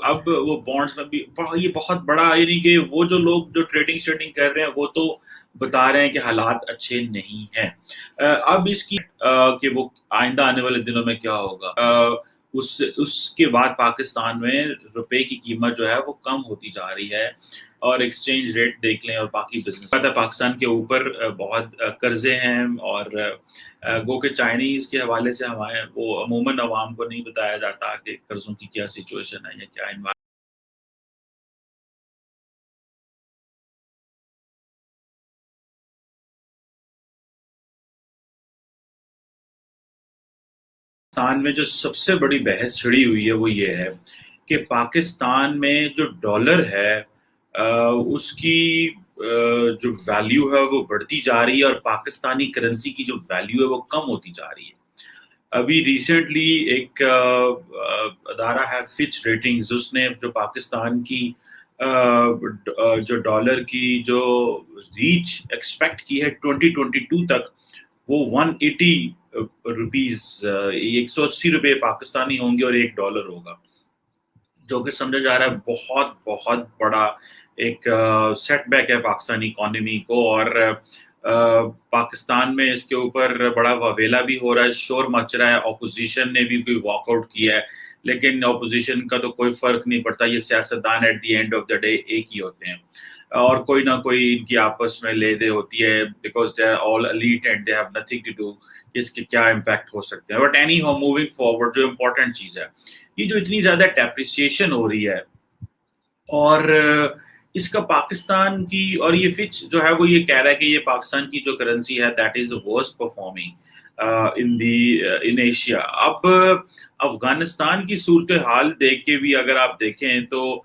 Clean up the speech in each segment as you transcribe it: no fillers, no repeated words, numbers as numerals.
اب وہ بانڈز میں بھی یہ بہت بڑا، یعنی کہ وہ جو لوگ جو ٹریڈنگ کر رہے ہیں وہ تو بتا رہے ہیں کہ حالات اچھے نہیں ہیں. اب اس کی کہ وہ آئندہ آنے والے دنوں میں کیا ہوگا. اس کے بعد پاکستان میں روپے کی قیمت جو ہے وہ کم ہوتی جا رہی ہے، اور ایکسچینج ریٹ دیکھ لیں اور باقی بزنس پاکستان کے اوپر بہت قرضے ہیں، اور گو کہ چائنیز کے حوالے سے ہمارے وہ عموماً عوام کو نہیں بتایا جاتا کہ قرضوں کی کیا سچویشن ہے یا کیا انوائرمنٹ. پاکستان میں جو سب سے بڑی بحث چھڑی ہوئی ہے وہ یہ ہے کہ پاکستان میں جو ڈالر ہے اس کی جو ویلیو ہے وہ بڑھتی جا رہی ہے، اور پاکستانی کرنسی کی جو ویلیو ہے وہ کم ہوتی جا رہی ہے. ابھی ریسنٹلی ایک ادارہ ہے فچ ریٹنگز، اس نے جو پاکستان کی جو ڈالر کی جو ریچ ایکسپیکٹ کی ہے 2022 تک، وہ 180 روپیز 180 روپے پاکستانی ہوں گے اور $1 ہوگا، جو کہ سمجھا جا رہا ہے بہت بہت بڑا ایک سیٹ بیک ہے پاکستانی اکانومی کو. اور پاکستان میں اس کے اوپر بڑا واویلا بھی ہو رہا ہے، شور مچ رہا ہے، اپوزیشن نے بھی کوئی واک آؤٹ کیا ہے، لیکن اپوزیشن کا تو کوئی فرق نہیں پڑتا، یہ سیاستدان at the end of the day ایک ہی ہوتے ہیں، اور کوئی نہ کوئی ان کی آپس میں لے دے ہوتی ہے، because they are all elite and they have nothing to do اس کے کیا امپیکٹ ہو سکتے ہیں. But anyhow moving forward, جو امپورٹنٹ چیز ہے یہ جو اتنی زیادہ ڈیپریسیشن ہو رہی ہے، اور اس کا پاکستان کی، اور یہ فچ جو ہے وہ یہ کہہ رہا ہے کہ یہ پاکستان کی جو کرنسی ہے that is the worst performing in Asia. اب افغانستان کی صورتحال دیکھ کے بھی اگر آپ دیکھیں تو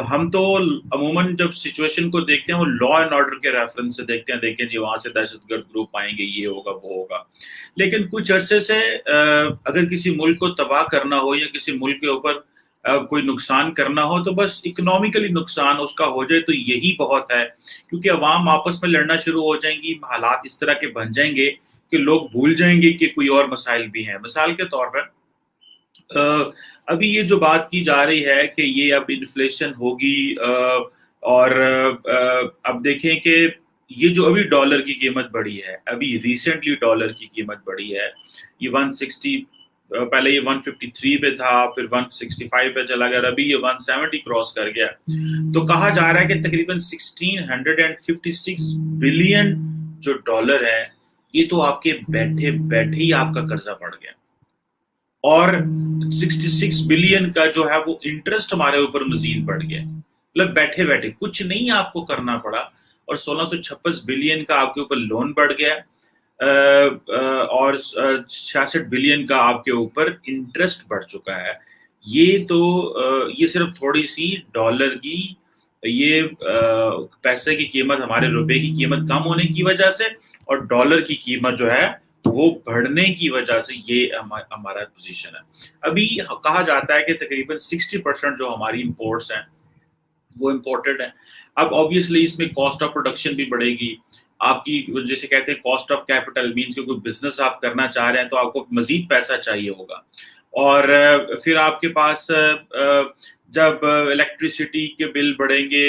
ہم تو عموماً جب سچویشن کو دیکھتے ہیں وہ لا اینڈ آرڈر کے ریفرنس سے دیکھتے ہیں، دیکھیں جی وہاں سے دہشت گرد گروپ آئیں گے، یہ ہوگا وہ ہوگا. لیکن کچھ عرصے سے اگر کسی ملک کو تباہ کرنا ہو یا کسی ملک کے اوپر کوئی نقصان کرنا ہو تو بس اکنامیکلی نقصان اس کا ہو جائے تو یہی بہت ہے، کیونکہ عوام آپس میں لڑنا شروع ہو جائیں گی، حالات اس طرح کے بن جائیں گے کہ لوگ بھول جائیں گے کہ کوئی اور مسائل بھی ہیں. مثال کے طور پر ابھی یہ جو بات کی جا رہی ہے کہ یہ اب انفلیشن ہوگی، اور اب دیکھیں کہ یہ جو ابھی ڈالر کی قیمت بڑھی ہے، ابھی ریسنٹلی ڈالر کی قیمت بڑھی ہے، یہ 160، پہلے یہ 153 پہ تھا، پھر 165 پہ چلا گیا، ابھی یہ 170 کراس کر گیا. تو کہا جا رہا ہے کہ تقریباً 1656 بلین جو ڈالر ہے یہ تو آپ کے بیٹھے بیٹھے ہی آپ کا قرضہ بڑھ گیا، اور 66 بلین کا جو ہے وہ انٹرسٹ ہمارے اوپر مزید بڑھ گیا. مطلب بیٹھے بیٹھے کچھ نہیں آپ کو کرنا پڑا، اور 1656 بلین کا آپ کے اوپر لون بڑھ گیا، اور 66 بلین کا آپ کے اوپر انٹرسٹ بڑھ چکا ہے. یہ تو یہ صرف تھوڑی سی ڈالر کی یہ پیسے کی قیمت، ہمارے روپے کی قیمت کم ہونے کی وجہ سے، اور ڈالر کی قیمت جو ہے وہ بڑھنے کی وجہ سے یہ ہمارا پوزیشن ہے. ابھی کہا جاتا ہے کہ تقریباً 60% جو ہماری امپورٹس ہیں وہ امپورٹڈ ہیں. اب آبویسلی اس میں کاسٹ آف پروڈکشن بھی بڑھے گی، آپ کی جسے کہتے ہیں کاسٹ آف کیپٹل، مینس کہ کوئی بزنس آپ کرنا چاہ رہے ہیں تو آپ کو مزید پیسہ چاہیے ہوگا، اور پھر آپ کے پاس جب الیکٹریسٹی کے بل بڑھیں گے،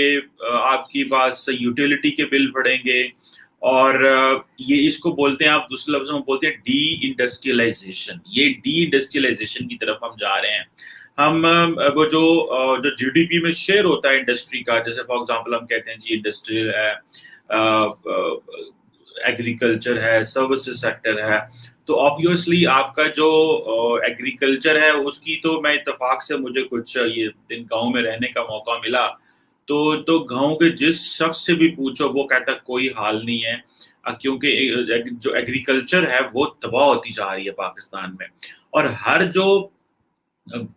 آپ کی پاس یوٹیلیٹی کے بل بڑھیں گے، اور یہ اس کو بولتے ہیں، آپ دوسرے لفظوں میں بولتے ہیں ڈی انڈسٹریلائزیشن. یہ ڈی انڈسٹریلائزیشن کی طرف ہم جا رہے ہیں. ہم وہ جو جی ڈی پی میں شیئر ہوتا ہے انڈسٹری کا، جیسے فار ایگزامپل ہم کہتے ہیں جی انڈسٹریل ہے، ایگریکلچر ہے، سروسز سیکٹر ہے، تو آبویسلی آپ کا جو ایگریکلچر ہے اس کی تو میں اتفاق سے مجھے کچھ یہ دن گاؤں میں رہنے کا موقع ملا، تو گاؤں کے جس شخص سے بھی پوچھو وہ کہتا کوئی حال نہیں ہے، کیونکہ جو ایگریکلچر ہے وہ تباہ ہوتی جا رہی ہے پاکستان میں. اور ہر جو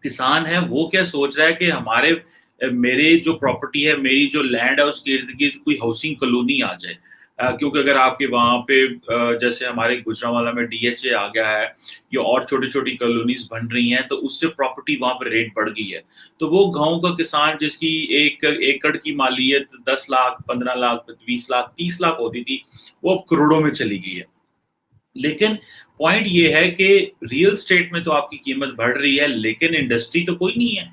کسان ہے وہ کیا سوچ رہا ہے کہ میرے جو پراپرٹی ہے، میری جو لینڈ ہے، اس کے ارد گرد کوئی ہاؤسنگ کالونی آ جائے، کیونکہ اگر آپ کے وہاں پہ جیسے ہمارے گجرانوالہ میں ڈی ایچ اے آ گیا ہے یا اور چھوٹی چھوٹی کالونیز بن رہی ہیں، تو اس سے پراپرٹی وہاں پہ ریٹ بڑھ گئی ہے. تو وہ گاؤں کا کسان جس کی ایک ایکڑ کی مالیت 10 لاکھ 15 لاکھ 20 لاکھ 30 لاکھ ہوتی تھی، وہ اب کروڑوں میں چلی گئی ہے. لیکن پوائنٹ یہ ہے کہ ریئل اسٹیٹ میں تو آپ کی قیمت بڑھ رہی ہے، لیکن انڈسٹری تو کوئی نہیں ہے.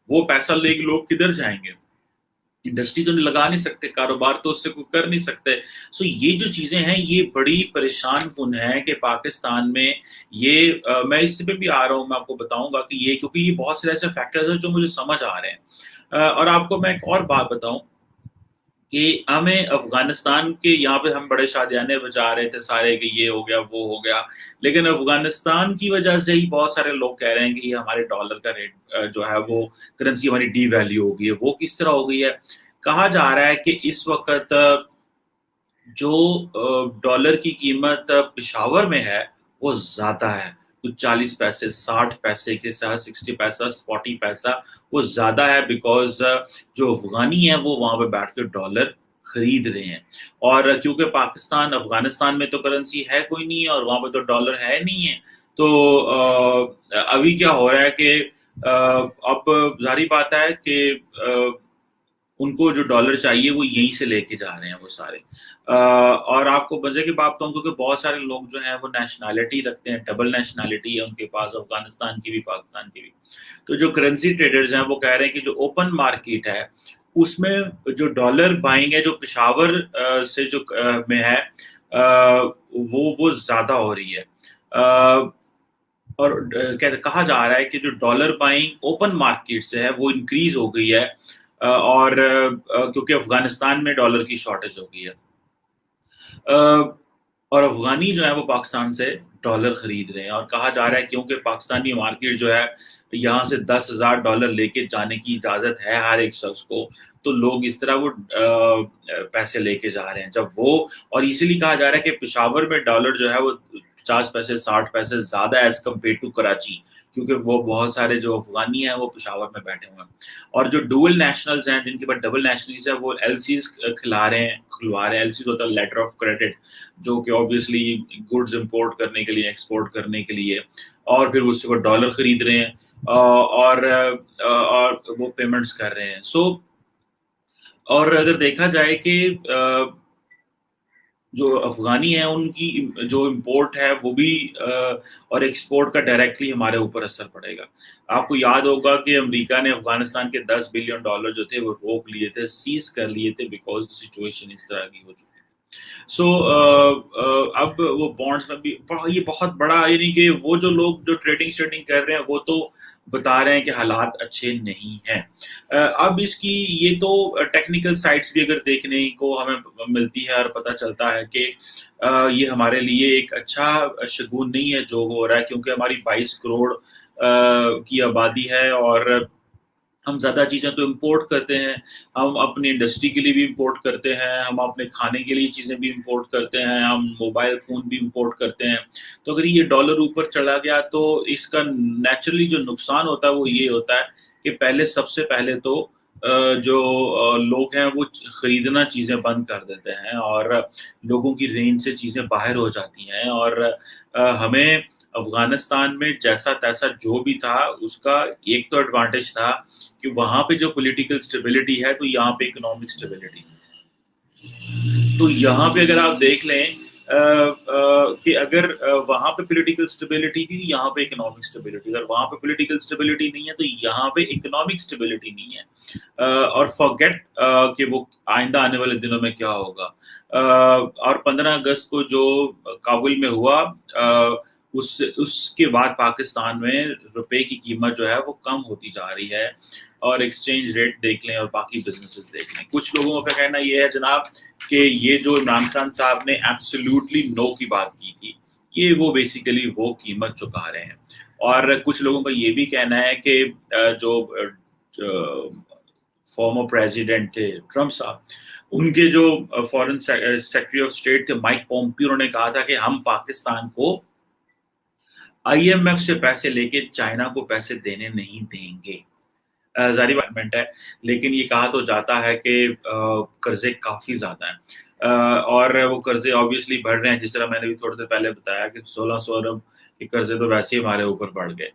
وہ پیسہ لے کے لوگ کدھر جائیں گے؟ انڈسٹری تو لگا نہیں سکتے، کاروبار تو اس سے کوئی کر نہیں سکتے. سو یہ جو چیزیں ہیں یہ بڑی پریشان کن ہے کہ پاکستان میں یہ میں اس پہ بھی آ رہا ہوں، میں آپ کو بتاؤں گا کہ یہ کیونکہ یہ بہت سے ایسے فیکٹرز ہیں جو مجھے سمجھ آ رہے ہیں. اور آپ کو میں ایک اور بات بتاؤں کہ ہمیں افغانستان کے یہاں پہ ہم بڑے شادیانے بجا رہے تھے سارے کہ یہ ہو گیا وہ ہو گیا، لیکن افغانستان کی وجہ سے ہی بہت سارے لوگ کہہ رہے ہیں کہ یہ ہمارے ڈالر کا ریٹ جو ہے وہ کرنسی ہماری ڈی ویلیو ہو گئی ہے. وہ کس طرح ہو گئی ہے؟ کہا جا رہا ہے کہ اس وقت جو ڈالر کی قیمت پشاور میں ہے وہ زیادہ ہے، کچھ 40 پیسے 60 پیسے کے ساتھ 60 پیسہ 40 پیسہ وہ زیادہ ہے، بیکاز جو افغانی ہیں وہ وہاں پہ بیٹھ کے ڈالر خرید رہے ہیں. اور کیونکہ پاکستان افغانستان میں تو کرنسی ہے کوئی نہیں ہے اور وہاں پہ تو ڈالر ہے نہیں ہے، تو ابھی کیا ہو رہا ہے کہ اب ظاہری بات ہے کہ ان کو جو ڈالر چاہیے وہ یہیں سے لے کے جا رہے ہیں وہ سارے. اور آپ کو مزے کی بات بتاؤں کیونکہ بہت سارے لوگ جو ہیں وہ نیشنالٹی رکھتے ہیں، ڈبل نیشنالٹی ہے ان کے پاس، افغانستان کی بھی پاکستان کی بھی. تو جو کرنسی ٹریڈرز ہیں وہ کہہ رہے ہیں کہ جو اوپن مارکیٹ ہے اس میں جو ڈالر بائنگ ہے جو پشاور سے جو میں ہے وہ زیادہ ہو رہی ہے. اور کہا جا رہا ہے کہ جو ڈالر بائنگ اوپن مارکیٹ سے ہے وہ انکریز ہو گئی ہے، اور کیونکہ افغانستان میں ڈالر کی شارٹیج ہو گئی ہے. اور افغانی جو ہے وہ پاکستان سے ڈالر خرید رہے ہیں، اور کہا جا رہا ہے کیونکہ پاکستانی مارکیٹ جو ہے یہاں سے $10,000 لے کے جانے کی اجازت ہے ہر ایک شخص کو، تو لوگ اس طرح وہ پیسے لے کے جا رہے ہیں. جب وہ اور اسی لیے کہا جا رہا ہے کہ پشاور میں ڈالر جو ہے وہ 50 پیسے 60 پیسے زیادہ ہے ایز کمپیئر ٹو کراچی، کیونکہ وہ بہت سارے جو افغانی ہیں وہ پشاور میں بیٹھے ہوئے ہیں. اور جو ڈوئل نیشنلز ہیں جن کے پاس ڈبل نیشنلز ہے وہ ایل سیز کھلوا رہے ہیں. ایل سیز ہوتا ہے لیٹر آف کریڈٹ، جو کہ آبویسلی گڈز امپورٹ کرنے کے لیے ایکسپورٹ کرنے کے لیے، اور پھر اس سے وہ ڈالر خرید رہے ہیں اور وہ پیمنٹس کر رہے ہیں. سو اور اگر دیکھا جائے کہ جو افغانی ہیں ان کی جو امپورٹ ہے وہ بھی اور ایکسپورٹ کا ڈائریکٹلی ہمارے اوپر اثر پڑے گا. آپ کو یاد ہوگا کہ امریکہ نے افغانستان کے $10 بلین جو تھے وہ روک لیے تھے، سیز کر لیے تھے، بیکاز سچویشن اس طرح کی ہو چکی تھی. سو اب وہ بانڈس میں بھی یہ بہت بڑا، یعنی کہ وہ جو لوگ جو ٹریڈنگ کر رہے ہیں وہ تو بتا رہے ہیں کہ حالات اچھے نہیں ہیں. اب اس کی یہ تو ٹیکنیکل سائٹس بھی اگر دیکھنے کو ہمیں ملتی ہے اور پتہ چلتا ہے کہ یہ ہمارے لیے ایک اچھا شگون نہیں ہے جو ہو رہا ہے، کیونکہ ہماری 22 کروڑ کی آبادی ہے اور ہم زیادہ چیزیں تو امپورٹ کرتے ہیں. ہم اپنی انڈسٹری کے لیے بھی امپورٹ کرتے ہیں، ہم اپنے کھانے کے لیے چیزیں بھی امپورٹ کرتے ہیں، ہم موبائل فون بھی امپورٹ کرتے ہیں. تو اگر یہ ڈالر اوپر چلا گیا تو اس کا نیچرلی جو نقصان ہوتا ہے وہ یہ ہوتا ہے کہ سب سے پہلے تو جو لوگ ہیں وہ خریدنا چیزیں بند کر دیتے ہیں اور لوگوں کی رینج سے چیزیں باہر ہو جاتی ہیں. اور ہمیں افغانستان میں جیسا تیسا جو بھی تھا اس کا ایک تو ایڈوانٹیج تھا کہ وہاں پہ جو پولیٹیکل سٹیبلٹی ہے تو یہاں پہ اکنامک سٹیبلٹی. تو یہاں پہ اگر آپ دیکھ لیں کہ اگر وہاں پہ پولیٹیکل سٹیبلٹی تھی یہاں پہ اکنامک سٹیبلٹی، اگر وہاں پہ پولیٹیکل سٹیبلٹی نہیں ہے تو یہاں پہ اکنامک سٹیبلٹی نہیں ہے. اور فارگیٹ کہ وہ آئندہ آنے والے دنوں میں کیا ہوگا. اور 15 اگست کو جو کابل میں ہوا اس کے بعد پاکستان میں روپے کی قیمت جو ہے وہ کم ہوتی جا رہی ہے، اور ایکسچینج ریٹ دیکھ لیں اور باقی بزنسز دیکھ لیں. کچھ لوگوں کا کہنا یہ ہے جناب کہ یہ جو عمران خان صاحب نے ایبسلیوٹلی نو کی بات کی تھی، یہ وہ بیسیکلی وہ قیمت چکا رہے ہیں. اور کچھ لوگوں کا یہ بھی کہنا ہے کہ جو فارمر پریزیڈنٹ تھے ٹرمپ صاحب، ان کے جو فارن سیکرٹری آف اسٹیٹ تھے مائک پومپیو، انہوں نے کہا تھا کہ ہم پاکستان کو IMF سے پیسے لے کے چائنا کو پیسے دینے نہیں دیں گے. ظاہری ڈیولپمنٹ ہے، لیکن یہ کہا تو جاتا ہے کہ قرضے کافی زیادہ ہیں، اور وہ قرضے آبویسلی بڑھ رہے ہیں. جس طرح میں نے بھی تھوڑی دیر پہلے بتایا کہ 1600 ارب کے قرضے تو ویسے ہی ہمارے اوپر بڑھ گئے.